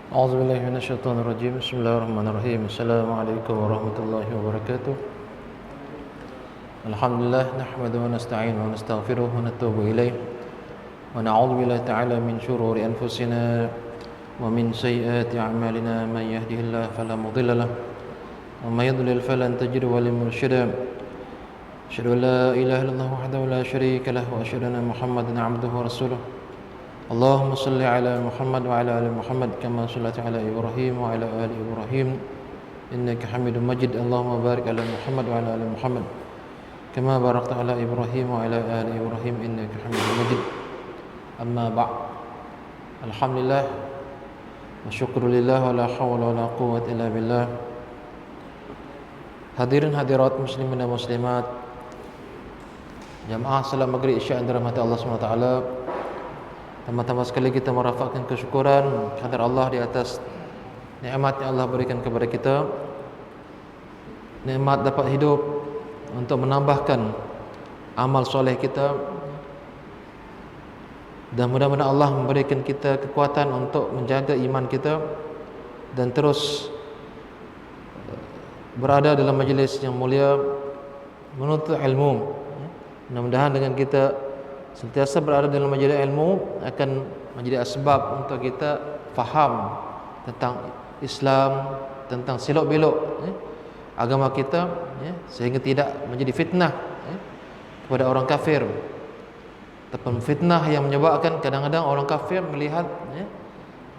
أعوذ بالله من الشيطان الرجيم. بسم الله الرحمن الرحيم. السلام عليكم ورحمة الله وبركاته. الحمد لله نحمده ونستعينه ونستغفره ونتوب إليه ونعوذ بالله تعالى من شرور أنفسنا ومن سيئات أعمالنا. من يهده الله فلا مضل له ومن يضلل فلن تجد وليا مرشدا. أشهد أن لا إله إلا الله وحده لا شريك له وأشهد أن محمدا عبده ورسوله. اللهم صل على محمد وعلى آل محمد كما صليت على إبراهيم وعلى آل إبراهيم إنك حميد مجيد. اللهم بارك على محمد وعلى آل محمد كما باركت على إبراهيم وعلى آل إبراهيم إنك حميد مجيد. أما بعد. Alhamdulillah wa syukrulillah wa la hawla wa la quwwata illa billah. Hadirin hadirat muslimin dan muslimat, jamaah salat maghrib isya yang dirahmati Allah SWT. Pertama-tama sekali kita merafakkan kesyukuran kehadirat Allah di atas nikmat yang Allah berikan kepada kita. Nikmat dapat hidup untuk menambahkan amal soleh kita, dan mudah-mudahan Allah memberikan kita kekuatan untuk menjaga iman kita dan terus berada dalam majlis yang mulia menuntut ilmu. Mudah-mudahan dengan kita sentiasa berada dalam majlis ilmu akan menjadi asbab untuk kita faham tentang Islam, tentang selok-belok agama kita, sehingga tidak menjadi fitnah kepada orang kafir, ataupun fitnah yang menyebabkan kadang-kadang orang kafir melihat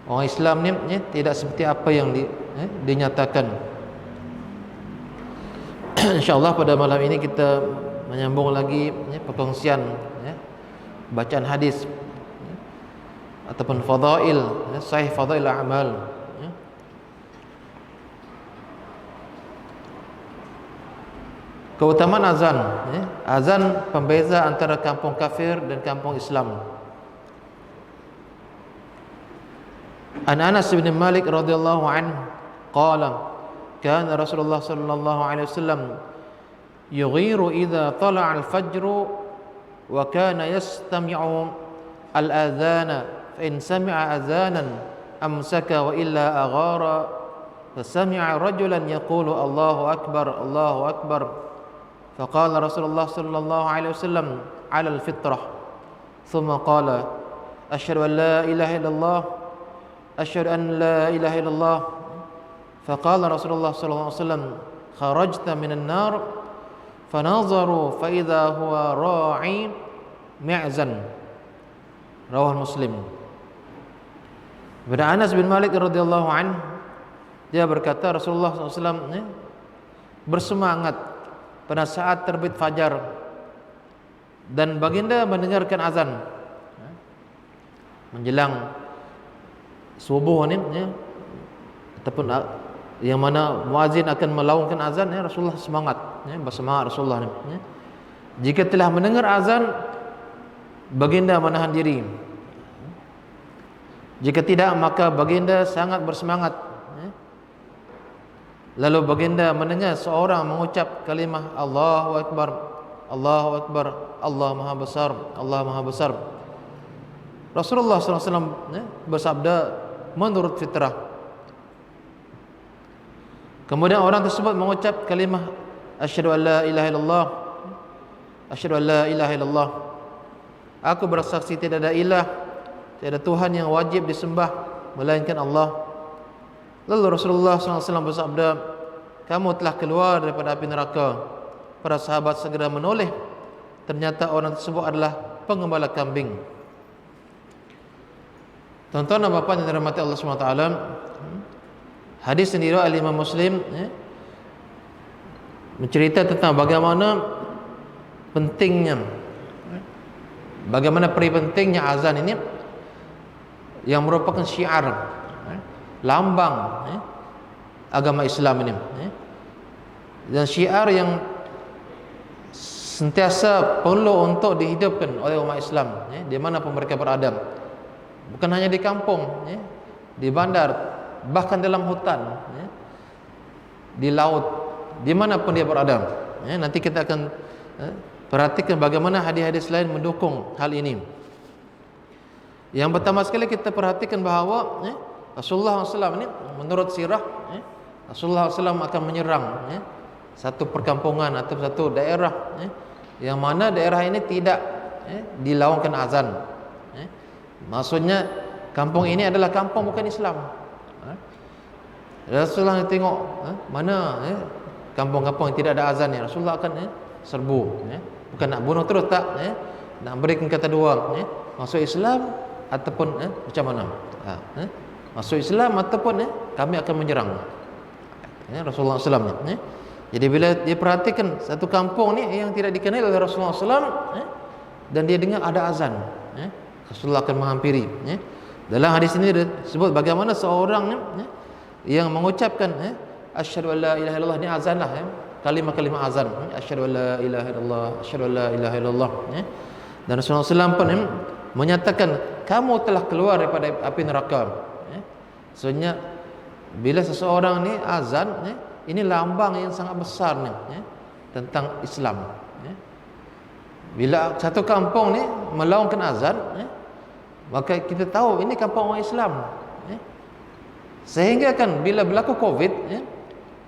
orang Islam ni tidak seperti apa yang dinyatakan. InsyaAllah pada malam ini kita menyambung lagi perkongsian bacaan hadis ataupun fadail, sahih fadail amal. Keutamaan azan. Azan pembeza antara kampung kafir dan kampung Islam. An Anas bin Malik radhiyallahu anhu qala kana Rasulullah sallallahu alaihi wasallam yughiru idza tala'a al-fajr wa kana yastami'u al-adhana fa in sami'a adhanan amsaka wa illa aghara fa sami'a rajulan yaqulu Allahu akbar Allahu akbar faqala Rasulullah sallallahu alaihi wasallam 'ala al-fitrah thumma qala asyhadu an la ilaha illallah asyhadu an la ilaha illallah faqala Rasulullah sallallahu alaihi wasallam kharajta minan nar fanazaru fa idza huwa ra'i mi'zan. Rawah Muslim. Pada Anas bin Malik radhiyallahu anhu, dia berkata Rasulullah SAW bersemangat pada saat terbit fajar dan baginda mendengarkan azan menjelang subuh ni ataupun yang mana muazin akan melaungkan azan, Rasulullah semangat, bersemangat Rasulullah ni. Jika telah mendengar azan, baginda menahan diri. Jika tidak, maka baginda sangat bersemangat. Lalu baginda mendengar seorang mengucap kalimah Allahu Akbar, Allahu Akbar, Allah Maha Besar, Allah Maha Besar. Rasulullah SAW bersabda menurut fitrah. Kemudian orang tersebut mengucap kalimah asyhadu an la ilaha illallah, asyhadu an la ilaha illallah, aku bersaksi tidak ada ilah, tidak ada Tuhan yang wajib disembah melainkan Allah. Lalu Rasulullah SAW bersabda, kamu telah keluar daripada api neraka. Para sahabat segera menoleh. Ternyata orang tersebut adalah pengembala kambing. Tuan-tuan dan puan yang dirahmati Allah SWT, hadis sendiri Al-Imam Muslim mencerita tentang bagaimana pentingnya, bagaimana pentingnya azan ini yang merupakan syiar, lambang agama Islam ini, dan syiar yang sentiasa perlu untuk dihidupkan oleh umat Islam di mana pun mereka berada, bukan hanya di kampung, di bandar, bahkan dalam hutan, di laut, di mana pun dia berada. Nanti kita akan perhatikan bagaimana hadis-hadis lain mendukung hal ini. Yang pertama sekali kita perhatikan bahawa Rasulullah SAW ini menurut sirah, Rasulullah SAW akan menyerang satu perkampungan atau satu daerah yang mana daerah ini tidak dilaungkan azan. Maksudnya kampung ini adalah kampung bukan Islam. Rasulullah tengok mana kampung-kampung yang tidak ada azan ni, Rasulullah akan serbu. Bukan nak bunuh terus, tak, nak berikan kata dua, masuk Islam ataupun macam mana. Masuk Islam ataupun kami akan menyerang. Rasulullah SAW ni. Jadi bila dia perhatikan satu kampung ni yang tidak dikenal oleh Rasulullah SAW, dan dia dengar ada azan, Rasulullah akan menghampiri. Dalam hadis ini disebut bagaimana seorang yang mengucapkan asyhadu an la ilaha illallah, ni azan lah, kalimah-kalimah azan, asyhadu an la ilaha illallah, asyhadu an la ilaha illallah. Dan Rasulullah SAW pun menyatakan kamu telah keluar daripada api neraka. Sebenarnya bila seseorang ni azan, ini lambang yang sangat besar ni tentang Islam. Bila satu kampung ni melaungkan azan, maka kita tahu ini kampung orang Islam. Sehingga kan bila berlaku Covid,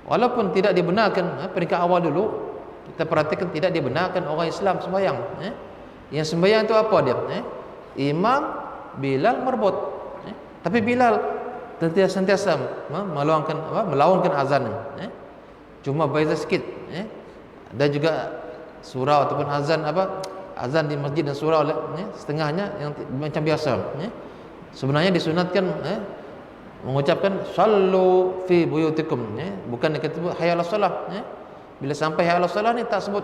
walaupun tidak dibenarkan peringkat awal dulu, kita perhatikan tidak dibenarkan orang Islam sembahyang. Yang sembahyang itu apa dia? Imam, Bilal merebut. Tapi Bilal sentiasa melaungkan azan. Cuma beza sikit. Ada juga surau ataupun azan di masjid dan surau, setengahnya yang macam biasa. Sebenarnya disunatkan mengucapkan sallu fi buyutikum, bukan dikata hayya 'alas salah. Bila sampai hayya 'alas salah ni tak sebut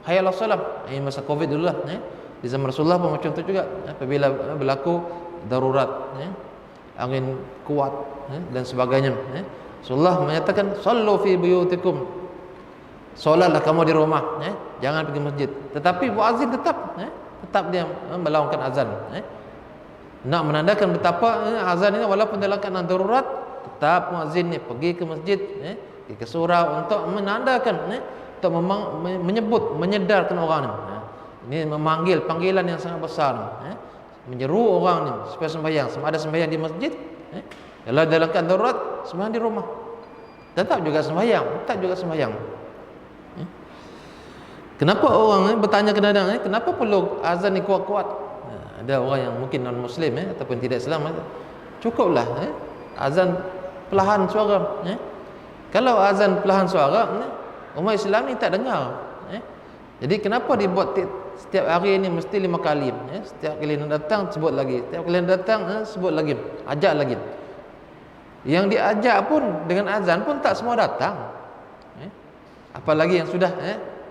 hayya 'alas salah. Ini masa Covid dululah. Di zaman Rasulullah pun macam tu juga. Apabila berlaku darurat, angin kuat dan sebagainya, Rasulullah menyatakan sallu fi buyutikum, solatlah kamu di rumah, jangan pergi masjid. Tetapi muazzin tetap dia melaungkan azan, nak menandakan betapa azan ini walaupun dalam keadaan darurat, tetap muazzin ni pergi ke masjid, pergi ke surau untuk menandakan, untuk menyebut, menyedarkan orang ni. Ini memanggil panggilan yang sangat besar, menyeru orang ni supaya sembahyang. Sama ada sembahyang di masjid, kalau dalam keadaan darurat, sembahyang di rumah, tetap juga sembahyang, tetap juga sembahyang. Kenapa orang bertanya kadang-kadang, kenapa perlu azan ni kuat-kuat? Ada orang yang mungkin non muslim ataupun tidak Islam, cukuplah azan perlahan suara. Kalau azan perlahan suara, umat Islam ni tak dengar. Jadi kenapa dibuat setiap hari ni mesti 5 kali? Setiap kali nak datang sebut lagi, setiap kali nak datang sebut lagi, ajak lagi. Yang diajak pun dengan azan pun tak semua datang. Apalagi yang sudah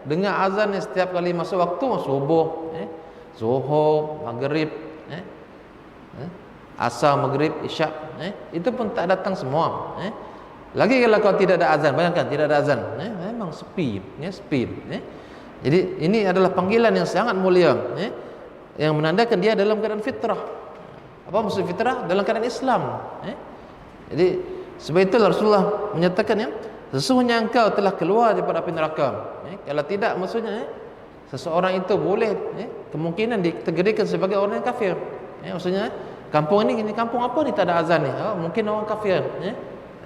dengar azan ni setiap kali masuk waktu subuh, zuhur, maghrib, asar, maghrib, isyak, itu pun tak datang semua. Lagi kalau tidak ada azan, bayangkan tidak ada azan, memang sepi, sepi. Jadi ini adalah panggilan yang sangat mulia, yang menandakan dia dalam keadaan fitrah. Apa maksud fitrah? Dalam keadaan Islam. Jadi sebab itu Rasulullah menyatakan, sesungguhnya engkau telah keluar daripada api neraka. Kalau tidak, maksudnya seseorang itu boleh kemungkinan dikategorikan sebagai orang yang kafir. Maksudnya kampung ini kampung apa ni tak ada azan ni? Mungkin orang kafir.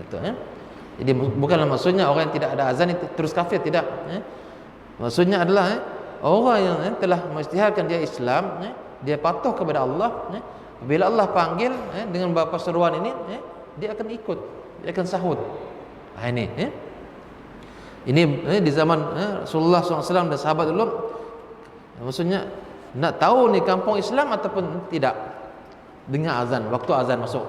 Itu. Jadi bukanlah maksudnya orang yang tidak ada azan itu terus kafir, tidak. Maksudnya adalah orang yang telah mengisytiharkan dia Islam, dia patuh kepada Allah. Bila Allah panggil dengan beberapa seruan ini, dia akan ikut, dia akan sahut. Ini di zaman Rasulullah SAW dan sahabat dulu, maksudnya nak tahu ni kampung Islam ataupun tidak, dengar azan, waktu azan masuk.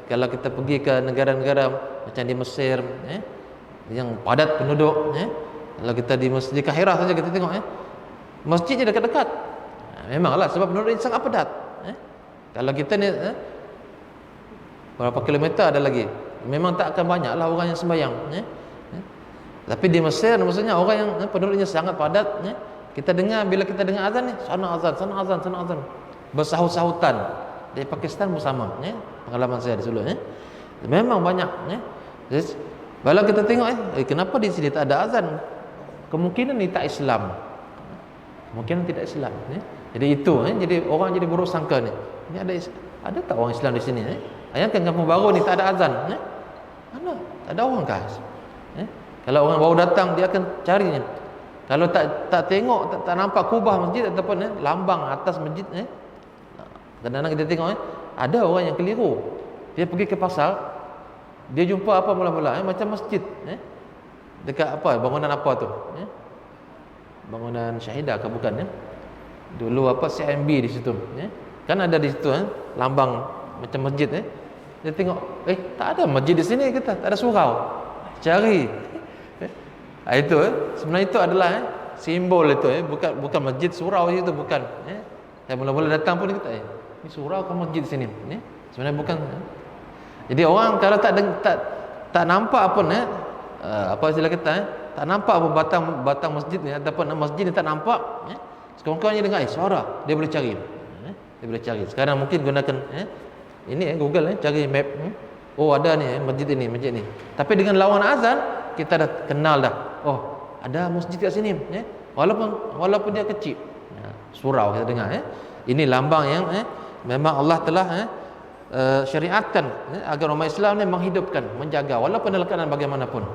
Kalau kita pergi ke negara-negara macam di Mesir, yang padat penduduk, kalau kita di Masjid Kahirah saja kita tengok, masjidnya dekat-dekat. Memanglah sebab penduduknya sangat padat. Kalau kita ni berapa kilometer ada lagi, memang tak akan banyaklah orang yang sembahyang. Tapi di Mesir maksudnya orang yang penduduknya sangat padat, kita dengar, bila kita dengar azan ni, sana azan, sana azan, sana azan, bersahut-sahutan. Di Pakistan pun sama, pengalaman saya di Sulu. Memang banyak. Jadi kalau kita tengok, kenapa di sini tak ada azan? Kemungkinan ni tak Islam. Kemungkinan tidak Islam. Jadi itu, jadi orang jadi buruk sangka ni. Ini ada tak orang Islam di sini? Bayangkan kampung baru ni tak ada azan. Mana? Tak ada orang kah? Kalau orang baru datang dia akan carinya. Kalau tak tengok, tak nampak kubah masjid ataupun lambang atas masjid, kadang-kadang kita tengok ada orang yang keliru. Dia pergi ke pasar, dia jumpa apa mula-mula macam masjid, dekat apa, bangunan apa tu, bangunan Syahidah ke bukan, dulu apa CMB di situ, kan ada di situ lambang macam masjid. Dia tengok, tak ada masjid di sini, kata tak ada surau, cari. Itu sebenarnya itu adalah simbol itu, bukan masjid surau itu, bukan. Saya mula-mula datang pun kata, ini surau ke masjid di sini, sebenarnya bukan. Jadi orang kalau tak nampak apa apa istilah kita, tak nampak apa batang masjid ni ataupun masjid ni tak nampak, sekurang-kurangnya dengar suara, dia boleh cari. Dia boleh cari. Sekarang mungkin gunakan ini Google, cari map. Oh ada ni masjid ni. Tapi dengan lawan azan kita dah kenal dah. Oh, ada masjid kat sini, walaupun dia kecil. Surau kita dengar, Ini lambang yang memang Allah telah syariatkan agar umat Islam ni menghidupkan, menjaga walaupun dalam keadaan bagaimanapun.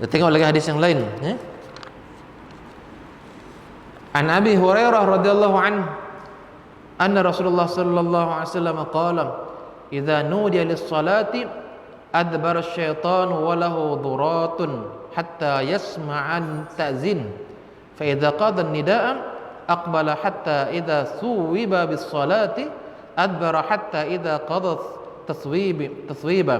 Kita tengok lagi hadis yang lain. An Abi Hurairah radhiyallahu anhu anna Rasulullah sallallahu alaihi wasallam qala idza nudiya lis-salati adbara asy-syaitan wa lahu duratun hatta yasma'an ta'zin fa idza qada an-nidaa aqbala hatta idza suwiba bis-salati adbara hatta idza qada taswiba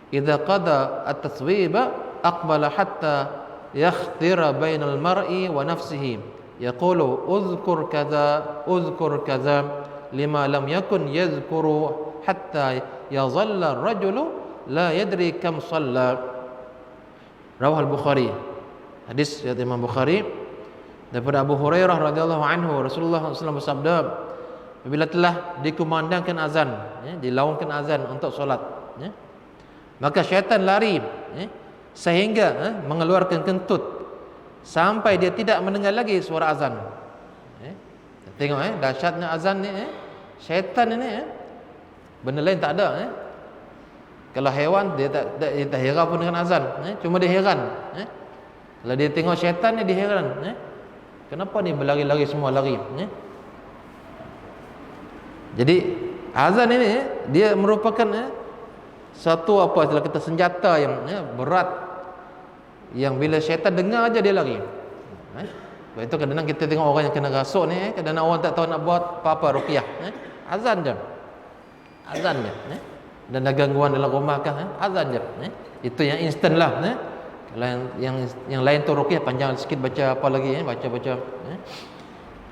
idza qada at-taswiba aqbala hatta yakhtira bainal mar'i wa nafsihi yaqulu uzkur kadza lima lam yakun yazkuru hatta yazalla ar-rajulu la yadri kam shalla. Rawah al-Bukhari. Hadis riwayat Imam Bukhari daripada Abu Hurairah radhiyallahu anhu, Rasulullah SAW bersabda, apabila telah dikumandangkan azan, dilaungkan azan untuk solat, maka syaitan lari sehingga mengeluarkan kentut sampai dia tidak mendengar lagi suara azan. Tengok dahsyatnya azan ni. Syaitan ini benda lain tak ada. Kalau haiwan dia tak heran pun dengan azan, cuma dia heran. Kalau dia tengok syaitan ni dia heran, kenapa ni berlari-lari semua lari. Jadi azan ini dia merupakan satu apa istilah kita, senjata yang berat, yang bila syaitan dengar aja dia lari. Sebab itu kadang-kadang kita tengok orang yang kena rasuk ni, kadang-kadang orang tak tahu nak buat apa-apa ruqyah, azan je. Dan ada gangguan dalam rumah kan, azan je. Itu yang instan lah. Kalau yang lain tu ruqyah panjang sikit, baca apa lagi, baca.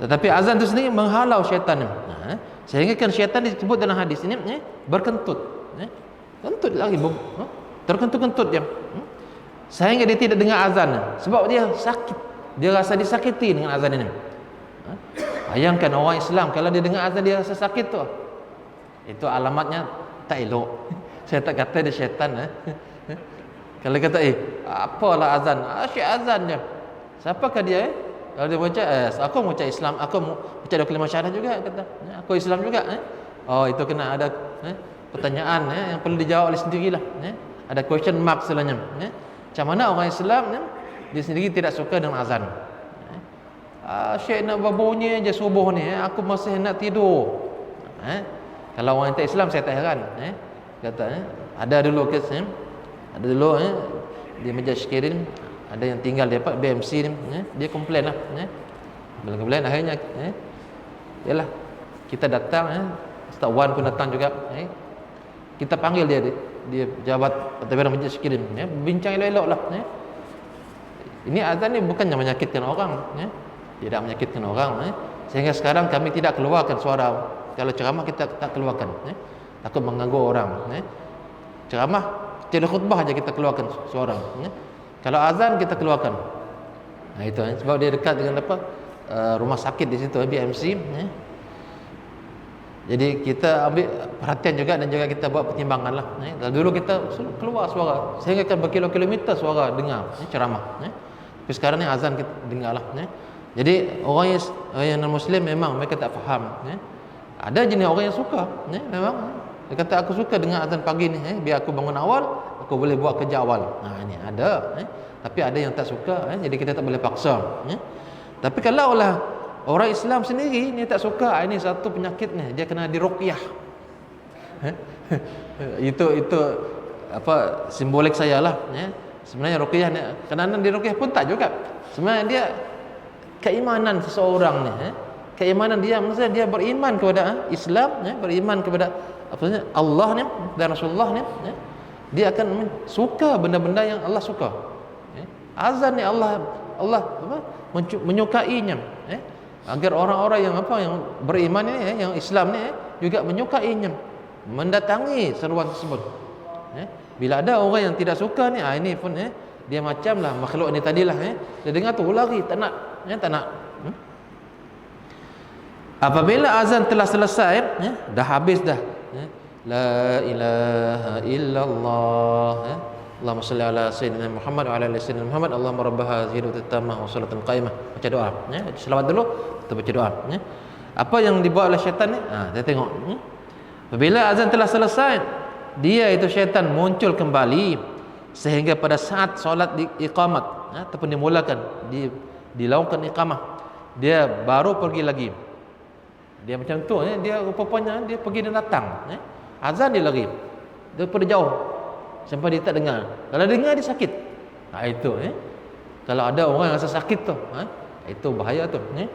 Tetapi azan tu sendiri menghalau syaitan ni. Sehingga kan syaitan disebut dalam hadis ini berkentut. Kentut lagi, terkentut-kentut dia. Sehingga dia tidak dengar azan, sebab dia sakit, dia rasa disakiti dengan azan ini. Bayangkan orang Islam kalau dia dengar azan dia rasa sakit tu, itu alamatnya tak elok. Saya tak kata dia syaitan. Kalau kata apalah azan, asyik azan je. Siapakah dia? Kalau dia baca aku baca Islam, aku baca kalimah syahadah juga, kata aku Islam juga. Oh, itu kena ada pertanyaan yang perlu dijawab oleh sendirilah. Ada question mark istilahnya. Macam mana orang Islam dia sendiri tidak suka dengan azan. Syekh nak berbunyi je subuh ni, aku masih nak tidur. Kalau orang tak Islam saya tak heran. Kata ada dulu kes, ada dulu di Masjid Syikirin ada yang tinggal di BMC ni, dia komplain lah. Bila komplain akhirnya yalah kita datang, Ustaz Wan pun datang juga. Kita panggil dia jabat pentadbiran Masjid Syikirin, bincang elok-elok lah. Ini azan ni bukannya menyakitkan orang, tidak menyakitkan orang. Sehingga sekarang kami tidak keluarkan suara. Kalau ceramah kita tak keluarkan, takut mengganggu orang. Ceramah tidak khutbah aja kita keluarkan suara. Kalau azan kita keluarkan. Nah itu sebab dia dekat dengan apa, rumah sakit di situ, BMC. Jadi kita ambil perhatian juga dan juga kita buat pertimbangan lah. Dulu kita keluar suara sehingga kan berkilo-kilometer suara dengar ceramah. Tapi sekarang ni azan kita dengar lah. Jadi orang yang non muslim memang mereka tak faham, ya. Ada jenis orang yang suka, ya, memang dia kata aku suka dengan azan pagi ni, biar aku bangun awal, aku boleh buat kerja awal. Ini ada, tapi ada yang tak suka, jadi kita tak boleh paksa, ya. Tapi kalau lah orang Islam sendiri ni tak suka, ini satu penyakit ni, dia kena diruqyah. itu apa simbolik saya lah, ya. Sebenarnya ruqyah ni kadang-kadang di ruqyah pun tak juga. Sebenarnya dia keimanan seseorang ni, keimanan dia, maksudnya dia beriman kepada Islam, ya, beriman kepada Allah ni dan Rasulullah ni, ya. Dia akan suka benda-benda yang Allah suka, ya. Azan ni Allah menyukainya, ya. Agar orang-orang yang beriman ni, ya, yang Islam ni, ya, juga menyukainya, mendatangi seruan tersebut, ya. Bila ada orang yang tidak suka ni, ini pun, ya, dia macamlah makhluk ni tadilah, ya. Dia dengar tu lari, tak nak, ya, tak nak. Apabila azan telah selesai, ya, dah habis dah, ya. La ilaha illallah, ya. Allahumma salli ala sayyidina Muhammad wa ala ali sayyidina Muhammad. Allahumma rabb hadhihi at-tammah wa salatan qaimah. Baca doa, ya. Selawat dulu, kita baca doa, ya. Apa yang dibuat oleh syaitan ni? Kita tengok, ya. Apabila azan telah selesai, dia itu syaitan muncul kembali sehingga pada saat solat iqamat, ya, ataupun dimulakan, dilakukan iqamah, dia baru pergi lagi. Dia macam tu, ya. Dia rupanya dia pergi dan datang, ya. Azan dia lari daripada jauh sampai dia tak dengar. Kalau dengar dia sakit, itu, ya. Kalau ada orang yang rasa sakit tu, itu bahaya tu, ya.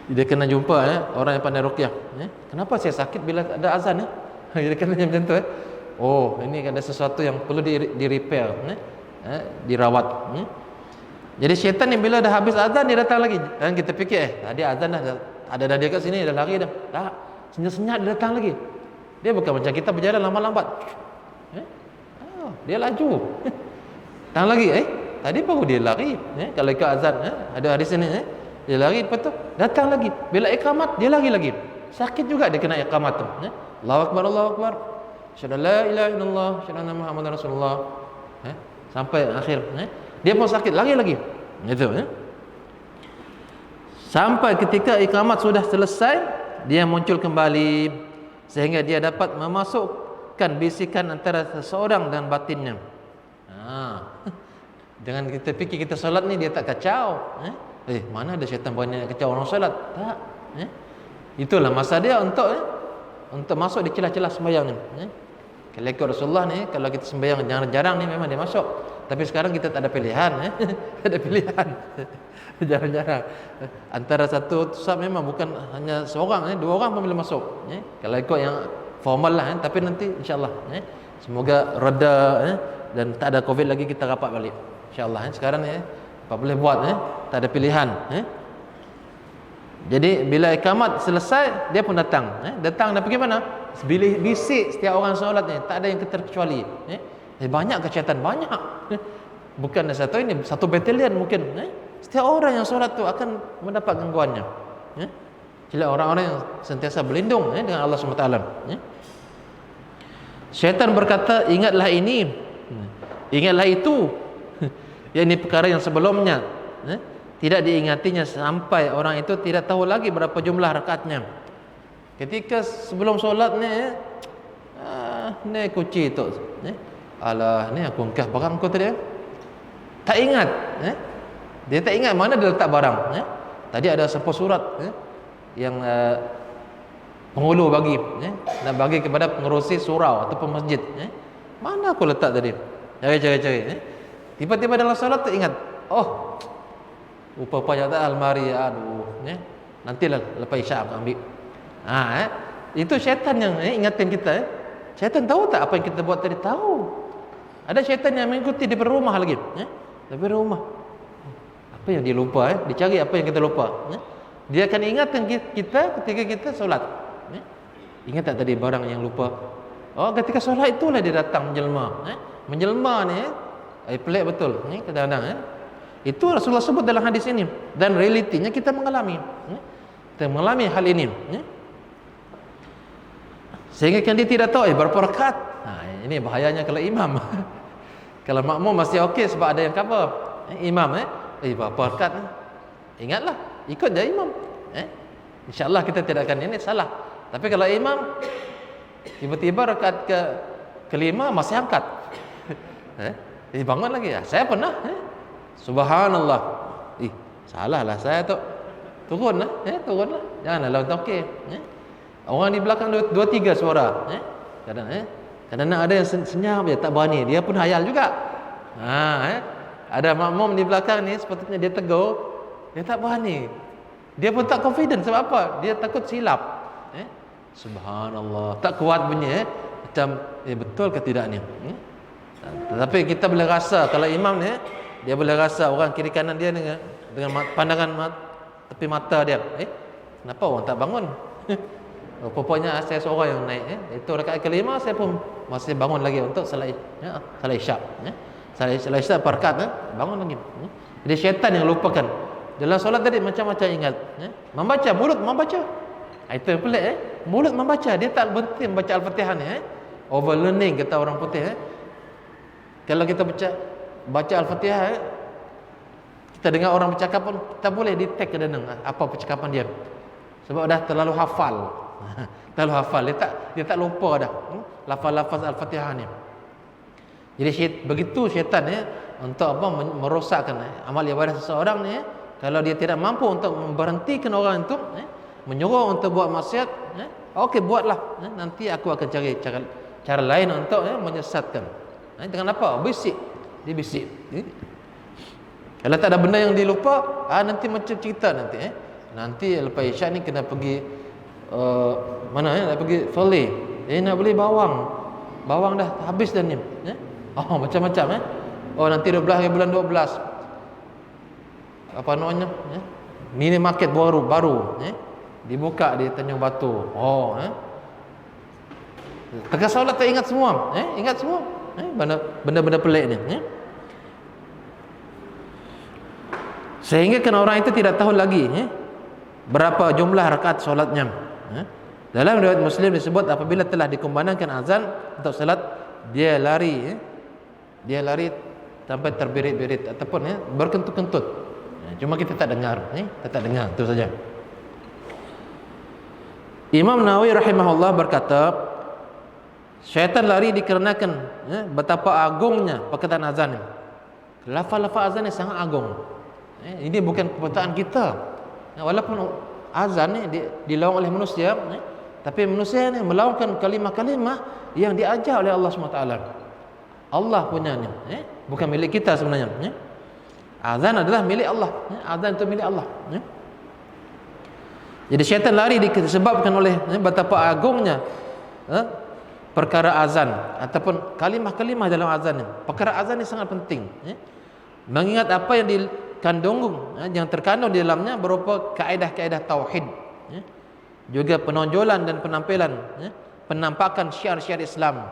Dia kena jumpa, ya, orang yang pandai ruqyah, ya. Kenapa saya sakit bila ada azan, ya? Dia kena macam tu, ya. Oh, ini ada sesuatu yang perlu di repair, ya. Dirawat, ya. Jadi syaitan ni bila dah habis azan dia datang lagi. Dan kita fikir, tadi azan dah ada dia kat sini, dah lari dah. Tak, senyap-senyap dia datang lagi. Dia bukan macam kita berjalan lambat-lambat, dia laju. Datang lagi, tadi baru dia lari, kalau ikut azan, ada hadis ni, dia lari, lepas tu datang lagi. Bila iqamat dia lari lagi. Sakit juga dia kena iqamat tu, Allahu akbar, Allahu akbar, asyhadu la ilaha illallah, asyhadu anna Muhammadar Rasulullah, sampai akhir, dia pun sakit, lari lagi. Gitu, ya. Sampai ketika iqamat sudah selesai, dia muncul kembali sehingga dia dapat memasukkan bisikan antara seseorang dan batinnya. Jangan kita fikir kita solat ni dia tak kacau, mana ada syaitan berani nak kacau orang solat. Tak, itulah masa dia untuk masuk di celah-celah sembahyang ni, Kalau ikut Rasulullah ni, kalau kita sembahyang jarang-jarang ni memang dia masuk. Tapi sekarang kita tak ada pilihan, tak ada pilihan. Jarang-jarang. Antara satu sab memang bukan hanya seorang, dua orang pun boleh masuk, kalau ikut yang formal lah, tapi nanti insya-Allah, semoga reda, dan tak ada covid lagi, kita rapat balik insya-Allah. Sekarang apa boleh buat, tak ada pilihan, Jadi bila iqamat selesai, dia pun datang, datang dan pergi mana? Bisik setiap orang solat ni, tak ada yang terkecuali, banyak ke syaitan? Banyak. Bukan satu, ini satu batalion mungkin, setiap orang yang solat tu akan mendapat gangguannya, Jadi orang-orang yang sentiasa berlindung, dengan Allah SWT, Syaitan berkata, ingatlah ini, ingatlah itu. Ini perkara yang sebelumnya, tidak diingatinya sampai orang itu tidak tahu lagi berapa jumlah rakaatnya. Ketika sebelum solat ni, ni kunci tu, alah, ni aku angkat barang kau tadi, tak ingat, dia tak ingat mana dia letak barang, Tadi ada sebuah surat, yang penghulu bagi, nak bagi kepada pengerusi surau ataupun masjid, mana aku letak tadi, cari, tiba-tiba dalam solat tu ingat, oh, rupa-rupanya tak almari, aduh, nantilah lepas isyak aku ambil. Itu syaitan yang ingatin kita. Syaitan tahu tak apa yang kita buat tadi? Tahu. Ada syaitan yang mengikuti di rumah lagi, di rumah. Apa yang dia lupa, dia cari apa yang kita lupa, Dia akan ingatkan kita ketika kita solat, Ingat tak tadi barang yang lupa? Oh, ketika solat itulah dia datang menjelma, Menjelma ni, pelik betul, kadang-kadang, Itu Rasulullah sebut dalam hadis ini. Dan realitinya kita mengalami, kita mengalami hal ini, Sehingga kan dia tidak tahu berapa rakaat. Ini bahayanya kalau imam. Kalau makmum masih okey sebab ada yang cover. Imam berapa rakaat ni? Ingatlah, ikut je imam. InsyaAllah kita tidak akan ini salah. Tapi kalau imam tiba-tiba rakaat kelima masih angkat, bangun lagi. Saya pernah, subhanallah, salah lah saya tu, turunlah, janganlah lawan okey. Orang di belakang dua tiga suara, kadang-kadang ada yang senyap dia tak berani, dia pun hayal juga. Ada makmum di belakang ni sepatutnya dia tegur, dia tak berani. Dia pun tak confident sebab apa? Dia takut silap. Subhanallah, tak kuat bunyi macam betul ke tidak ni? Tetapi kita boleh rasa kalau imam ni, dia boleh rasa orang kiri kanan dia dengan pandangan tepi mata dia. Kenapa orang tak bangun? Rupanya saya seorang yang naik. Itu rakaat kelima saya pun masih bangun lagi untuk salat isyak. Salat isyak rakaat bangun lagi. Jadi syaitan yang lupakan. Dalam solat tadi macam-macam ingat. Membaca, mulut membaca. Itu pelik mulut membaca, dia tak berhenti membaca Al-Fatihah ni. Overlearning kata orang putih. Kalau kita baca Al-Fatihah, kita dengar orang bercakap pun kita boleh detect kadang-kadang apa percakapan dia. Sebab dah terlalu hafal. Terlalu hafal, dia tak lupa dah lafaz-lafaz Al-Fatihah ni. Jadi begitu syaitan untuk apa merosakkan amal ibadah seseorang ni. Kalau dia tidak mampu untuk memberhentikan orang itu, menyuruh untuk buat maksiat, okey buatlah. Nanti aku akan cari cara lain untuk menyesatkan. Dengan apa? Bisik. Dia bisik. Kalau tak ada benda yang dilupa, nanti macam cerita nanti. Nanti lepas isyak ni kena pergi mana nak pergi Fali. Nak beli bawang dah habis dah ni. Macam-macam nanti 12 bulan 12 apa namanya mini market baru dibuka di Tanjung Batu. Tengah solat tak ingat semua. Ingat semua benda-benda pelik ni. Sehingga kan orang itu tidak tahu lagi berapa jumlah rakaat solatnya. Dalam riwayat Muslim disebut apabila telah dikumandangkan azan untuk salat, dia lari sampai terbirit-birit ataupun berkentut-kentut. Cuma kita tak dengar, itu saja. Imam Nawawi rahimahullah berkata, syaitan lari dikarenakan betapa agungnya perkataan azan ini. Lafaz-lafaz azan ini sangat agung. Ini bukan perkataan kita. Walaupun azan ni dilawan oleh manusia, tapi manusia ni melawankan kalimah-kalimah yang diajar oleh Allah SWT. Allah punya ni, bukan milik kita sebenarnya. Azan adalah milik Allah. Azan itu milik Allah. Jadi syaitan lari disebabkan oleh betapa agungnya perkara azan ataupun kalimah-kalimah dalam azan ni. Perkara azan ni sangat penting. Mengingat apa yang yang terkandung di dalamnya berupa kaedah-kaedah tauhid, juga penonjolan dan penampilan, penampakan syiar-syiar Islam.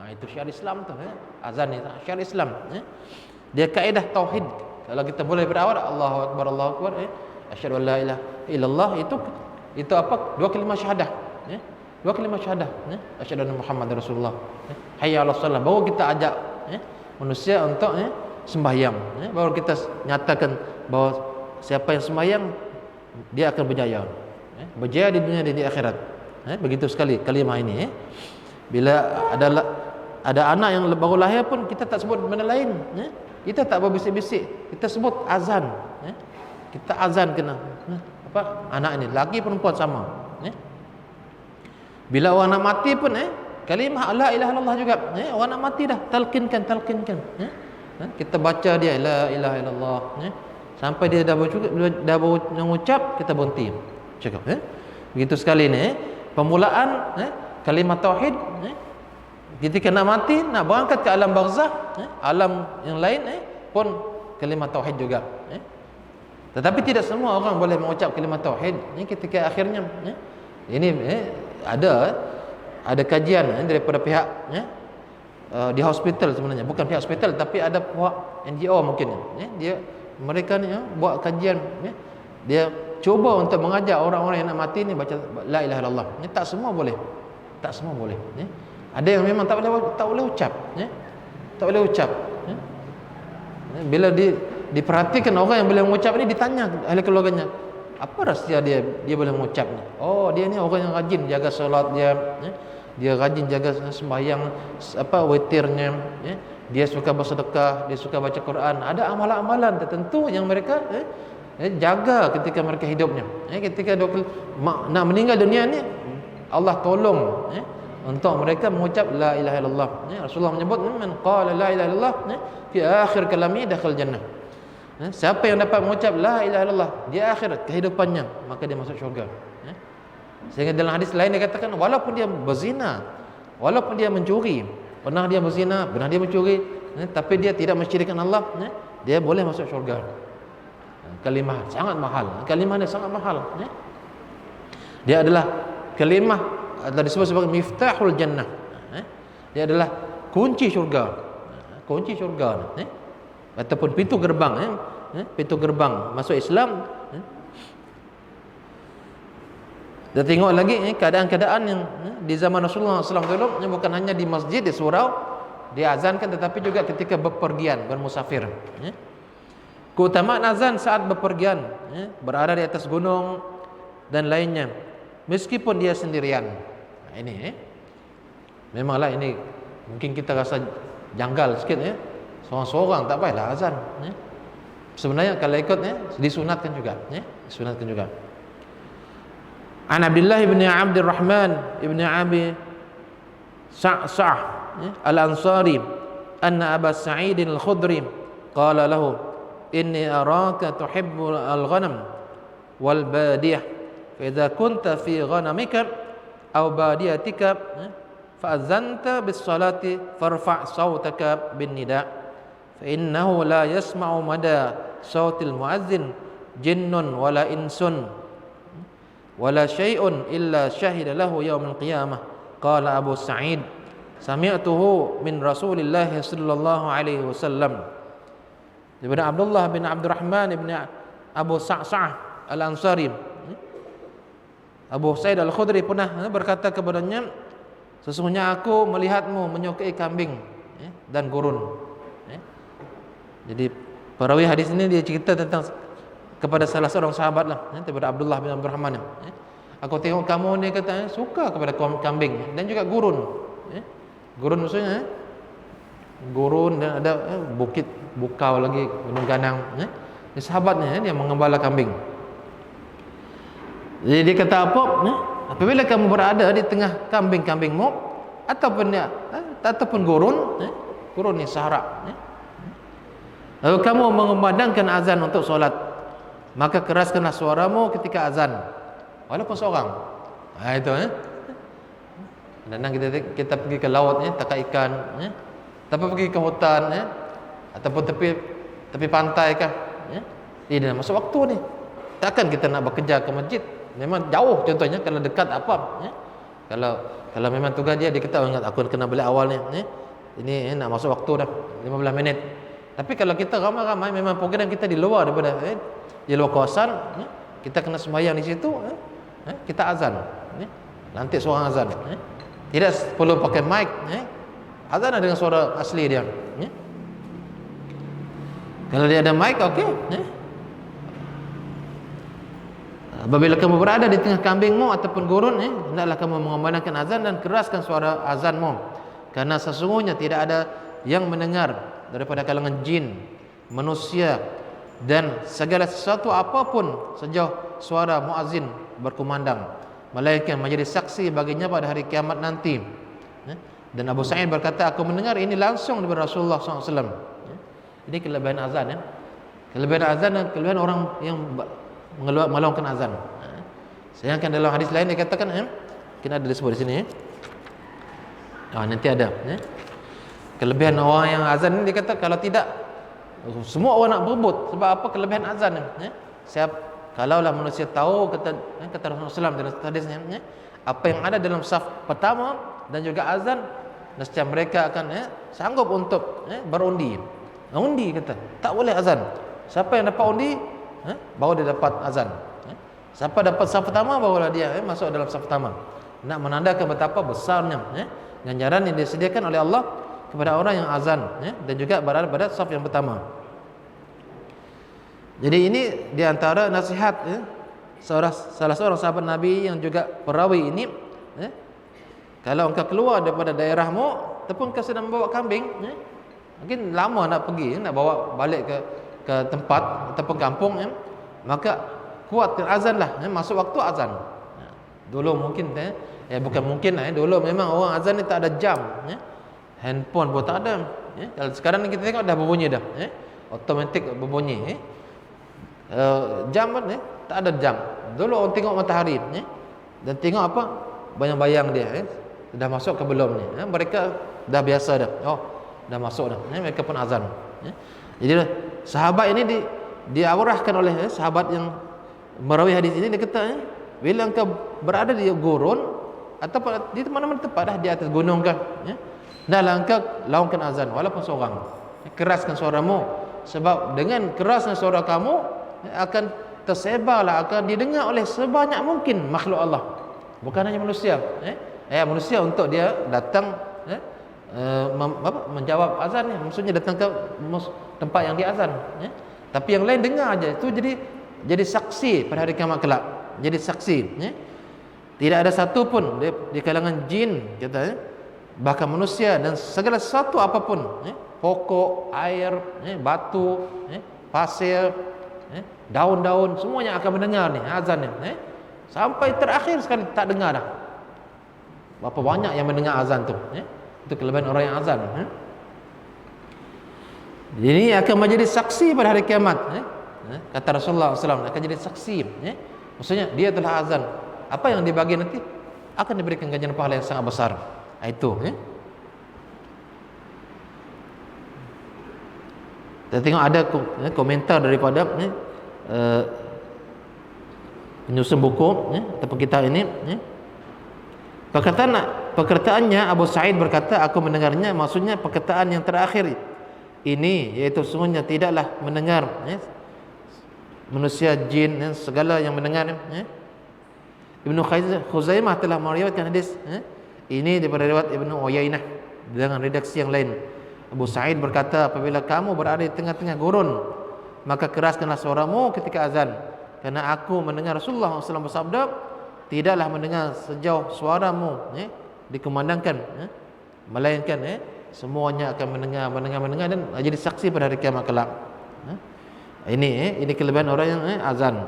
Itu syiar Islam tu, azan ni syiar Islam. Dia kaedah tauhid. Kalau kita boleh berawal Allahu Akbar, Allahu Akbar, asyhadu an la ilaha illallah, itu apa? Dua kalimah syahadah. Dua kalimah syahadah. Asyhadu anna Muhammadar Rasulullah. Hayya 'alas shalah. Baru kita ajak manusia untuk sembahyang. Baru kita nyatakan bahawa siapa yang sembahyang dia akan berjaya. Berjaya di dunia dan di akhirat. Begitu sekali kalimah ini. Bila ada anak yang baru lahir pun kita tak sebut benda lain. Kita tak berbisik-bisik, kita sebut azan. Kita azan kena anak ini, laki perempuan sama. Bila orang nak mati pun kalimah la ilaha illallah juga. Orang nak mati dah talqinkan. Kita baca dia la ilaha illallah. Sampai dia dah baru mengucap, kita berhenti cakap. Begitu sekali ni permulaan kalimah tauhid. Ketika nak mati, nak berangkat ke alam barzakh, alam yang lain pun kalimah tauhid juga. Tetapi tidak semua orang boleh mengucap kalimah tauhid. Ketika akhirnya ini ada kajian daripada pihak di hospital sebenarnya, bukan pihak hospital tapi ada pihak NGO mungkin. Mereka ni buat kajian, dia cuba untuk mengajar orang-orang yang nak mati ni baca la ilaha illallah. Tak semua boleh. Ada yang memang tak boleh ucap. Tak boleh ucap. Bila diperhatikan orang yang boleh mengucap ni, ditanya ahli keluarganya, apa rahsia dia boleh mengucap ni? Oh, dia ni orang yang rajin jaga solat dia, dia rajin jaga sembahyang witirnya, dia suka bersedekah, dia suka baca Quran. Ada amalan-amalan tertentu yang mereka jaga ketika mereka hidupnya. Ketika nak meninggal dunia ni, Allah tolong untuk mereka mengucap la ilaha illallah. Rasulullah menyebut, man qala la ilaha illallah fi akhir kalami dakhal jannah. Siapa yang dapat mengucap la ilaha illallah di akhir kehidupannya, maka dia masuk syurga. Sehingga dalam hadis lain dia katakan, walaupun dia berzina, walaupun dia mencuri, pernah dia berzina, pernah dia mencuri, tapi dia tidak mensyirikkan Allah, dia boleh masuk syurga. Kalimah sangat mahal. Kalimah ni sangat mahal. Dia adalah kalimah atau disebut sebagai miftahul jannah. Dia adalah kunci syurga. Kunci syurga ataupun pintu gerbang, pintu gerbang masuk Islam. Kita tengok lagi keadaan-keadaan yang di zaman Rasulullah SAW dulu, bukan hanya di masjid, di surau diazankan, tetapi juga ketika bepergian, bermusafir. Keutamaan azan saat bepergian, berada di atas gunung dan lainnya, meskipun dia sendirian. Ini memanglah ini mungkin kita rasa janggal sikit, seorang-seorang tak payahlah azan. Sebenarnya kalau ikut disunatkan juga, disunatkan juga. An Abdullah bin Abdurrahman ibn Abi Sa'sa'ah al-Ansari anna Aba Sa'id al-Khudri qala lahu inni araka tuhibbu al-ghanam wal badiyah fa idza kunta fi ghanamika aw badiyatika fa azanta bis salati farfa' sawtaka bin nida' fa innahu la yasma'u mada sautil muazzin jinnun wala insun wala syai'un illa syahida lahu yaumil qiyamah. Qala Abu Sa'id sami'tuhu min Rasulillah sallallahu alaihi wasallam. Daripada Abdullah bin Abdurrahman bin Abu Sa'sa'ah al-Ansari, Abu Sa'id al-Khudri pernah berkata kepadanya, sesungguhnya aku melihatmu menyukai kambing dan gurun. Jadi perawi hadis ini dia cerita tentang kepada salah seorang sahabat lah, daripada Abdullah bin Abdurrahman. Aku tengok kamu ni kata suka kepada kambing dan juga gurun. Gurun maksudnya gurun dan ada bukit bukau lagi, gunung ganang. Ini sahabatnya dia mengembala kambing. Jadi dia kata apa? Apabila kamu berada di tengah kambing-kambingmu ataupun gurun ni sahara, lalu kamu mengumandangkan azan untuk solat, maka keraskanlah suaramu ketika azan, walaupun seorang. Itu kadang kita pergi ke laut, tangkap ikan, tapi pergi ke hutan, ataupun tepi pantai kah, ini dah masuk waktu ni. Takkan kita nak bekerja ke masjid, memang jauh contohnya. Kalau dekat apa, kalau memang tugas dia kata, ingat aku kena balik awal ni, ini nak masuk waktu dah 15 minit. Tapi kalau kita ramai-ramai, memang program kita di luar daripada di luar kawasan, kita kena sembahyang di situ, kita azan, lantik seorang azan, tidak perlu pakai mic, azan dengan suara asli dia. Kalau dia ada mic, okey. Apabila kamu berada di tengah kambingmu ataupun gurun, hendaklah kamu mengumandangkan azan dan keraskan suara azanmu, karena sesungguhnya tidak ada yang mendengar daripada kalangan jin, manusia dan segala sesuatu apapun sejauh suara muazzin berkumandang, melainkan menjadi saksi baginya pada hari kiamat nanti. Dan Abu Sa'id berkata, aku mendengar ini langsung daripada Rasulullah SAW. Ini kelebihan azan, kelebihan azan dan kelebihan orang yang melakukan azan. Sedangkan dalam hadis lain dia katakan, kita ada disebut di sini, nanti ada kelebihan orang yang azan ni. Dia kata kalau tidak, semua orang nak berebut. Sebab apa kelebihan azan ni? Kalaulah manusia tahu, kata Rasulullah SAW dalam hadisnya, apa yang ada dalam saf pertama dan juga azan, nescaya mereka akan sanggup untuk berundi. Undi kata, tak boleh azan. Siapa yang dapat undi, baru dia dapat azan. Siapa dapat saf pertama, barulah dia masuk dalam saf pertama. Nak menandakan betapa besarnya ganjaran yang disediakan oleh Allah kepada orang yang azan, dan juga berada pada saf yang pertama. Jadi ini di antara nasihat salah seorang sahabat Nabi yang juga perawi ini, kalau engkau keluar daripada daerahmu ataupun kau sedang membawa kambing, mungkin lama nak pergi, nak bawa balik ke tempat ataupun kampung, maka kuatkan azan lah, masuk waktu azan. Dulu mungkin bukan mungkin lah, dulu memang orang azan ni tak ada jam, handphone pun tak ada. Kalau sekarang ni kita tengok dah berbunyi dah, automatik berbunyi. Jam pun tak ada jam. Dulu orang tengok matahari, dan tengok apa, bayang-bayang dia, dah masuk ke belum ni. Mereka dah biasa dah, dah masuk dah, mereka pun azan. Jadi sahabat ini diarahkan oleh sahabat yang merawi hadis ini. Dia kata, bila engkau berada di gurun atau di mana-mana tempat dah, di atas gunung kan, hendaklah engkau laungkan azan walaupun seorang. Keraskan suaramu, sebab dengan kerasnya suara kamu akan tersebarlah, akan didengar oleh sebanyak mungkin makhluk Allah, bukan hanya manusia. Manusia untuk dia datang menjawab azan ni, maksudnya datang ke tempat yang diazan, tapi yang lain dengar aja, itu jadi saksi pada hari kiamat kelak. Jadi saksi, tidak ada satu pun di kalangan jin, kata, bahkan manusia dan segala sesuatu apapun, pokok, air, batu, pasir, daun-daun, semuanya akan mendengar ni azan ni, sampai terakhir sekali tak dengar dah. Berapa banyak yang mendengar azan tu, itu kelebihan orang yang azan. Ini akan menjadi saksi pada hari kiamat, kata Rasulullah SAW, akan jadi saksi. Maksudnya dia telah azan, apa yang dibagi nanti akan diberikan ganjaran pahala yang sangat besar. Itu. Kita tengok ada komentar daripada penyusun buku ataupun kitab ini. Perkataannya Abu Sa'id berkata, aku mendengarnya, maksudnya perkataan yang terakhir ini, iaitu sungguhnya tidaklah mendengar manusia, jin, segala yang mendengar. Ibnu Khuzaimah telah meriwayatkan hadis ini daripada riwayat Ibnu Uyainah dengan redaksi yang lain. Abu Sa'id berkata, apabila kamu berada di tengah-tengah gurun, maka keraskanlah suaramu ketika azan, kerana aku mendengar Rasulullah SAW bersabda, tidaklah mendengar sejauh suaramu dikumandangkan, melainkan semuanya akan mendengar dan jadi saksi pada hari kiamat kelak. Ini kelebihan orang yang azan.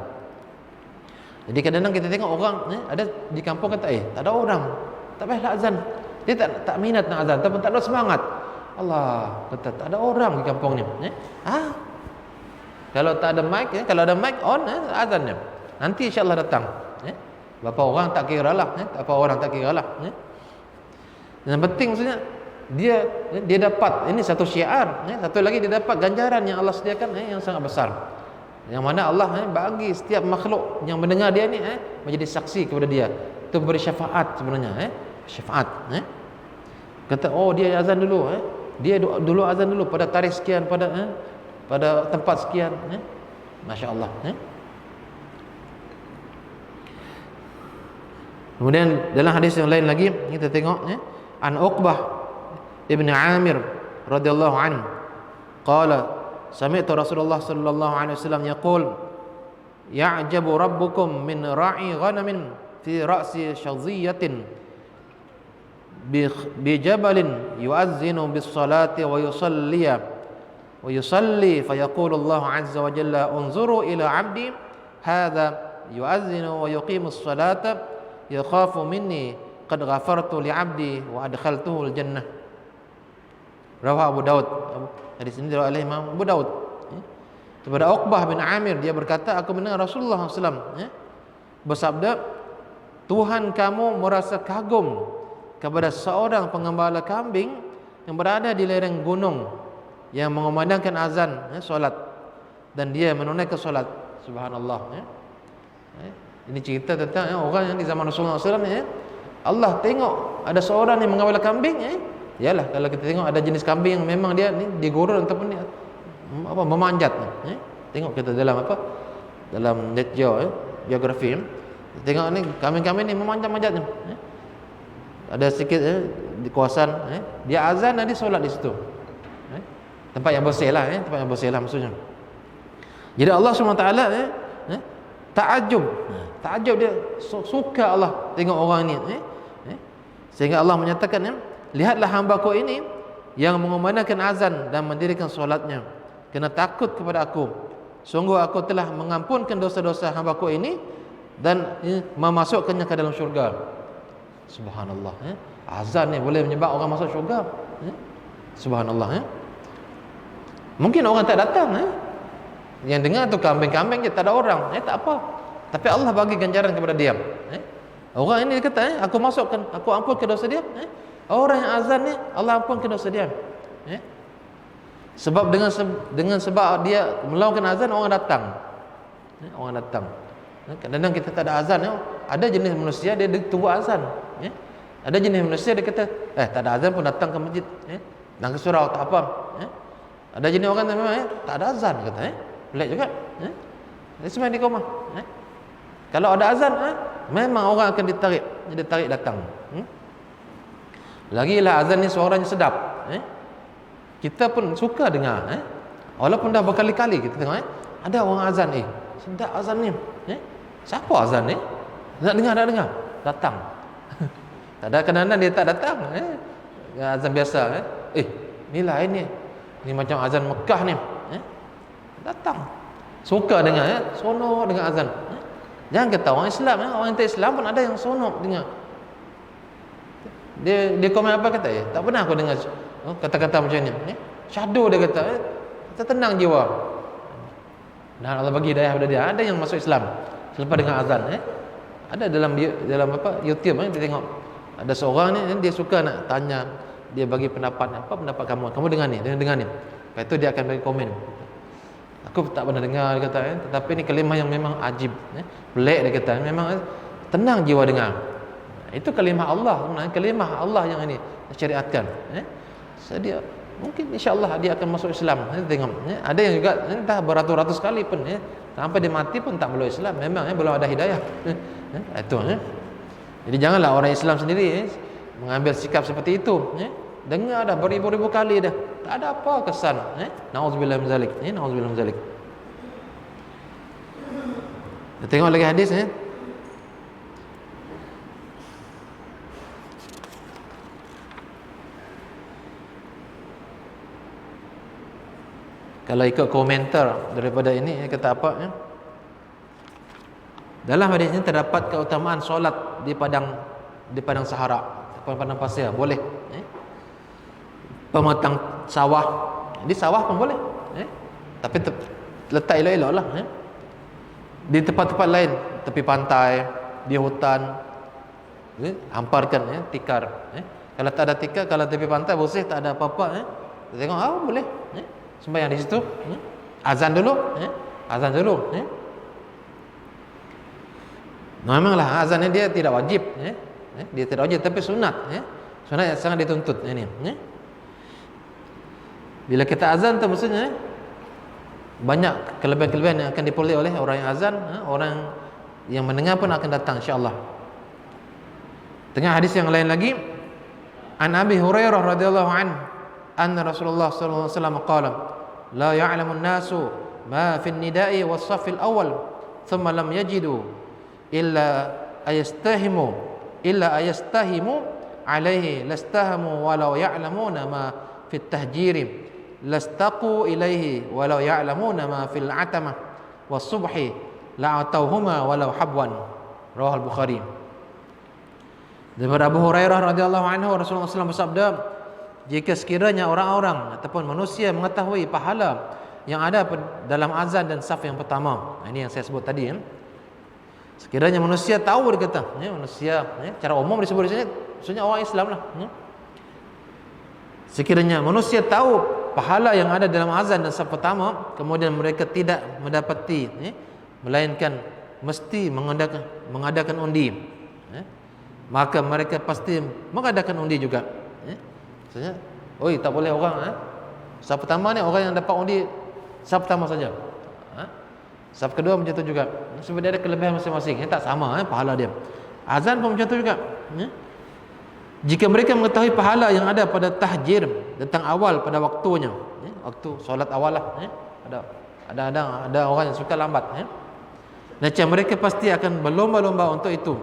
Jadi kadang-kadang kita tengok orang ada di kampung kata, tak ada orang, tak payahlah azan. Dia tak minat nak azan, ataupun tak ada semangat. Allah kata, tak ada orang di kampung ni. Kalau tak ada mic, kalau ada mic on, azan dia. Nanti insya-Allah datang. Berapa orang tak kira lah, berapa orang tak kira lah. Yang penting maksudnya dia dapat, ini satu syiar, satu lagi dia dapat ganjaran yang Allah sediakan yang sangat besar, yang mana Allah bagi setiap makhluk yang mendengar dia ni menjadi saksi kepada dia. Itu beri syafaat sebenarnya, syafaat. Kata, dia azan dulu, dia dulu azan dulu pada tarikh sekian, pada tempat sekian, masya-Allah. Kemudian dalam hadis yang lain lagi kita tengok, an Uqbah ibn Amir radhiyallahu anhu qala sami'tu Rasulullah sallallahu alaihi wasallam yaqul ya'jabu rabbukum min ra'i ghanamin fi ra'si shadhiyatin bi jabalin yu'azzinu bis salati wa yusalli fa yaqulu Allah azza wa jalla unzuru ila 'abdi hadha yu'azzinu wa yuqimu as-salata yakhafu minni qad ghafartu li 'abdi wa adkhaltuhu al-jannah. Rawah Abu Daud. Hadis ini diriwayatkan oleh Imam Abu Daud. Kepada Uqbah bin Amir, dia berkata, aku mendengar Rasulullah SAW bersabda, Tuhan kamu merasa kagum kepada seorang pengembala kambing yang berada di lereng gunung, yang mengumandangkan azan, solat, dan dia menunaikan solat. Subhanallah. Ini cerita tentang orang yang di zaman Rasulullah SAW. Allah tengok ada seorang yang mengembala kambing. Yalah, kalau kita tengok ada jenis kambing yang memang dia ni digurun ataupun dia memanjat. Tengok kita dalam dalam Net Geo, geografi. Tengok ni kambing-kambing ni memanjat-manjat ni. Ada sikit di kawasan, dia azan dan dia solat di situ. Tempat yang bersih lah, tempat yang bersih lah maksudnya. Jadi Allah SWT takjub. Takjub dia, suka Allah tengok orang ni. Sehingga Allah menyatakan, lihatlah hamba-Ku ini yang mengumandangkan azan dan mendirikan solatnya, kena takut kepada Aku. Sungguh Aku telah mengampunkan dosa-dosa hamba-Ku ini dan memasukkannya ke dalam syurga. Subhanallah. Azan ni boleh menyebabkan orang masuk syurga. Subhanallah. Mungkin orang tak datang, yang dengar tu kambing-kambing je, tak ada orang, tak apa. Tapi Allah bagi ganjaran kepada dia. Orang ini kata, aku masukkan, aku ampunkan dosa dia. Orang yang azan ni, Allah ampunkan dosa dia. Sebab dengan sebab dia melakukan azan, orang datang. Orang datang. Kadang-kadang kita tak ada azan, ada jenis manusia dia tunggu azan. Ada jenis manusia dia kata, tak ada azan pun datang ke masjid, dan ke surau tak apa. Ada jenis orang yang memang tak ada azan kata, pelik juga. Dia sembahyang di rumah. Kalau ada azan, memang orang akan ditarik datang. Lagilah azan ni suaranya sedap. Kita pun suka dengar. Walaupun dah berkali-kali kita tengok, ada orang azan, sedap azan ni. Siapa azan ni? Nak dengar, datang. Tak ada kadang-kadang dia tak datang. Azan biasa. Inilah ini macam azan Mekah ni. Datang. Suka dengar, seronok dengar azan. Jangan kata orang Islam, orang tak Islam pun ada yang seronok dengar. Dia komen apa kata, tak pernah aku dengar kata-kata macam ni. Syahdu dia kata, tenang jiwa. Dan Allah bagi hidayah kepada dia. Ada yang masuk Islam selepas dengar azan. Ada dalam YouTube, dia tengok ada seorang ni, dia suka nak tanya, dia bagi pendapat, apa pendapat kamu dengar ni. Lepas itu dia akan bagi komen. Aku tak pernah dengar, dia kata, tetapi ni kalimah yang memang ajib, pelik, dia kata, memang tenang jiwa dengar. Itu kalimah Allah yang ini syariatkan. So dia mungkin insya-Allah dia akan masuk Islam. Tengok, ada yang juga entah beratus-ratus kali pun, sampai dia mati pun tak meluk Islam. Memang belum ada hidayah. Itu. Jadi janganlah orang Islam sendiri mengambil sikap seperti itu. Dengar dah beribu-ribu kali dah, tak ada apa kesan. Nauzubillah min zalik. Nauzubillah min zalik. Kita tengok lagi hadis. Kalau ikut komentar daripada ini, kata apa? Dalam hadis ini terdapat keutamaan solat di padang sahara, padang pasir, boleh. Pematang sawah, di sawah pun boleh. Tapi letak elok-elok lah. Di tempat-tempat lain, tepi pantai, di hutan, hamparkan tikar. Kalau tak ada tikar, kalau tepi pantai bersih, tak ada apa-apa, tengok, boleh. Sembahyang di situ, azan dulu. Memanglah azan ni dia tidak wajib, dia tidak wajib, tapi sunat, sunat yang sangat dituntut ini. Bila kita azan tu maksudnya banyak kelebihan-kelebihan yang akan diperoleh oleh orang yang azan, orang yang mendengar pun akan datang insya-Allah. Tengah hadis yang lain lagi, an Abi Hurairah radhiyallahu anhu anna Rasulullah sallallahu alaihi wasallam qala la ya'lamu an-nasu ma fi an-nida'i was-saff al-awwal thumma lam yajidu illa ayastahimu alaihi lastahamu walau ya'lamuna ma fi at-tahjiri lastaqu ilaihi walau ya'lamuna ma fil 'atamah was-subhi la'atauhuma walau habwan. Rawahul Bukhari. Daripada Abu Hurairah radhiyallahu anhu, Rasulullah SAW bersabda, jika sekiranya orang-orang ataupun manusia mengetahui pahala yang ada dalam azan dan saf yang pertama, ini yang saya sebut tadi, sekiranya manusia tahu, dia kata, manusia cara umum disebut di sini maksudnya orang Islam lah. Sekiranya manusia tahu pahala yang ada dalam azan dan saf pertama, kemudian mereka tidak mendapati, melainkan mesti mengadakan undi, maka mereka pasti mengadakan undi juga. Maksudnya, tak boleh orang saf pertama ni orang yang dapat undi saf pertama saja. Saf kedua macam tu juga. Sebab dia ada kelebihan masing-masing, tak sama pahala dia. Azan pun macam tu juga. Jika mereka mengetahui pahala yang ada pada tahjir, datang awal pada waktunya, waktu solat awal lah, pada Ada orang yang suka lambat. Macam mereka pasti akan berlomba-lomba untuk itu.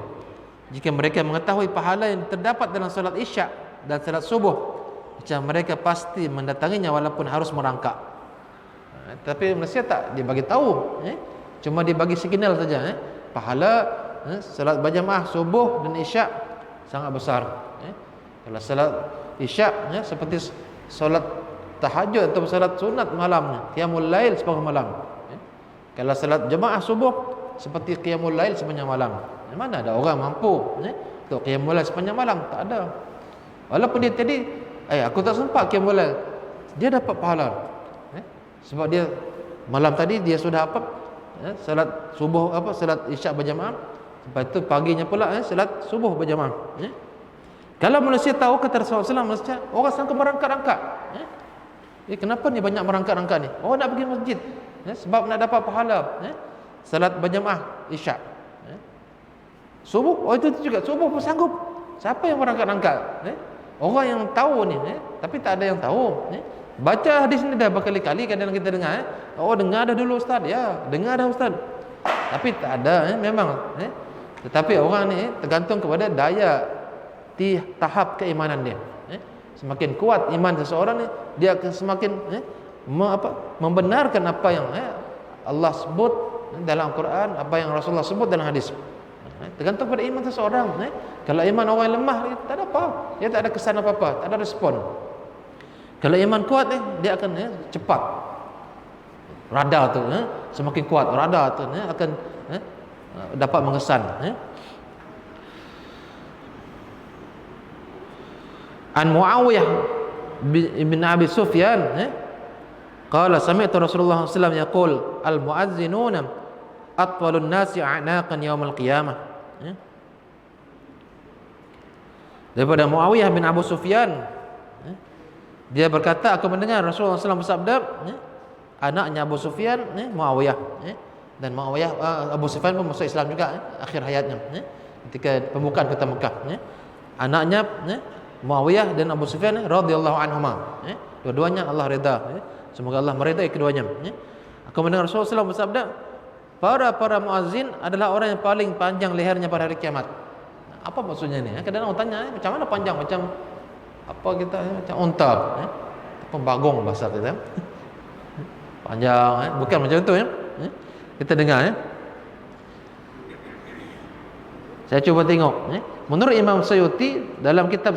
Jika mereka mengetahui pahala yang terdapat dalam salat isyak dan salat subuh, macam mereka pasti mendatanginya walaupun harus merangkak. Tapi Malaysia tak dia bagi tahu, cuma dia bagi signal saja. Pahala salat berjamaah subuh dan isyak sangat besar. Kalau salat isyak seperti solat tahajud atau salat sunat malam, qiyamul lail sepanjang malam. Kalau salat jemaah subuh seperti qiyamul lail sepanjang malam. Mana ada orang mampu untuk qiyamul lail sepanjang malam? Tak ada. Walaupun dia tadi aku tak sempat qiyamul lail, dia dapat pahala. Sebab dia malam tadi dia sudah salat subuh salat isyak berjamaah. Lepas tu paginya pula salat subuh berjamaah. Kalau manusia tahu kata Rasulullah SAW, orang sangka merangkak-rangkak. Kenapa ni banyak merangkak-rangkak ni? Orang nak pergi masjid sebab nak dapat pahala salat berjamaah isyak. Subuh, itu juga subuh pun sanggup. Siapa yang merangkak-rangkak? Orang yang tahu ni, tapi tak ada yang tahu. Baca hadis ni dah berkali-kali, kadang kita dengar. Dengar dah dulu ustaz. Ya, dengar dah ustaz. Tapi tak ada, memang. Tetapi orang ni tergantung kepada daya tahap keimanan dia. Semakin kuat iman seseorang ni, dia akan semakin membenarkan apa yang Allah sebut dalam Al-Quran, apa yang Rasulullah sebut dalam hadis. Tergantung pada iman seseorang. Kalau iman orang yang lemah, tak ada apa, dia tak ada kesan apa-apa, tak ada respon. Kalau iman kuat dia akan cepat. Radar tu semakin kuat, radar tu akan dapat mengesan. An Muawiyah bin Abi Sufyan qala sami'tu Rasulullah sallallahu alaihi wasallam yaqul al muazzinuna atwalun nasi a'naqan yaumil qiyamah. Daripada Muawiyah bin Abu Sufyan, dia berkata, aku mendengar Rasulullah SAW bersabda, anaknya Abu Sufyan, Muawiyah, dan Muawiyah Abu Sufyan pun masuk Islam juga akhir hayatnya, ketika pembukaan kota Mekah. Anaknya Muawiyah dan Abu Sufyan radhiyallahu anhuma, dua-duanya Allah redha, semoga Allah meridai keduanya. Aku mendengar Rasulullah SAW bersabda, para muazzin adalah orang yang paling panjang lehernya pada hari kiamat. Apa maksudnya ni? Kadang-kadang orang tanya, macam mana panjang? Macam apa kita macam unta, bagong bahasa kita. Panjang, bukan macam itu Kita dengar Saya cuba tengok. Menurut Imam Suyuti dalam kitab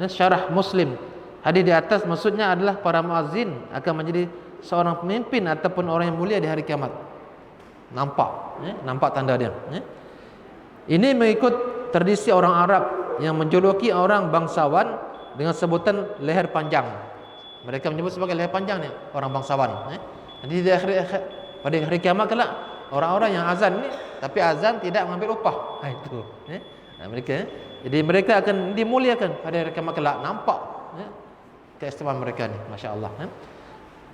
Syarah Muslim, hadis di atas maksudnya adalah para muazzin akan menjadi seorang pemimpin ataupun orang yang mulia di hari kiamat. Nampak tanda dia. Ini mengikut tradisi orang Arab yang menjuluki orang bangsawan dengan sebutan leher panjang. Mereka menyebut sebagai leher panjang ni orang bangsawan. Nanti pada hari kiamat kelak, orang-orang yang azan ni tapi azan tidak mengambil upah. Itu. Jadi mereka akan dimuliakan pada hari kiamat kelak. Nampak keistimewaan mereka ni, masya-Allah.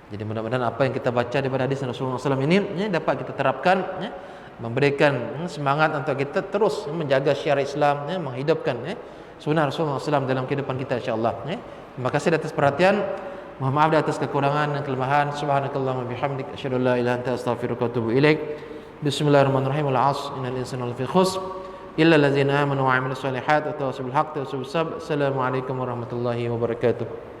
Jadi mudah-mudahan apa yang kita baca daripada hadis Rasulullah SAW ini dapat kita terapkan, memberikan semangat untuk kita terus menjaga syiar Islam, menghidupkan sunnah Rasulullah SAW dalam kehidupan kita, insya-Allah. Terima kasih atas perhatian. Mohon maaf atas kekurangan dan kelemahan. Subhanakallahumma bihamdik asyhadu an la ilaha illa anta astaghfiruka wa atubu ilaik. Bismillahirrahmanirrahim. Wal 'asr innal insana lafi khusr illa allazina amanu wa 'amilus solihat wa tawassaw bil haqqi wa tawassaw bis sabr. Assalamualaikum warahmatullahi wabarakatuh.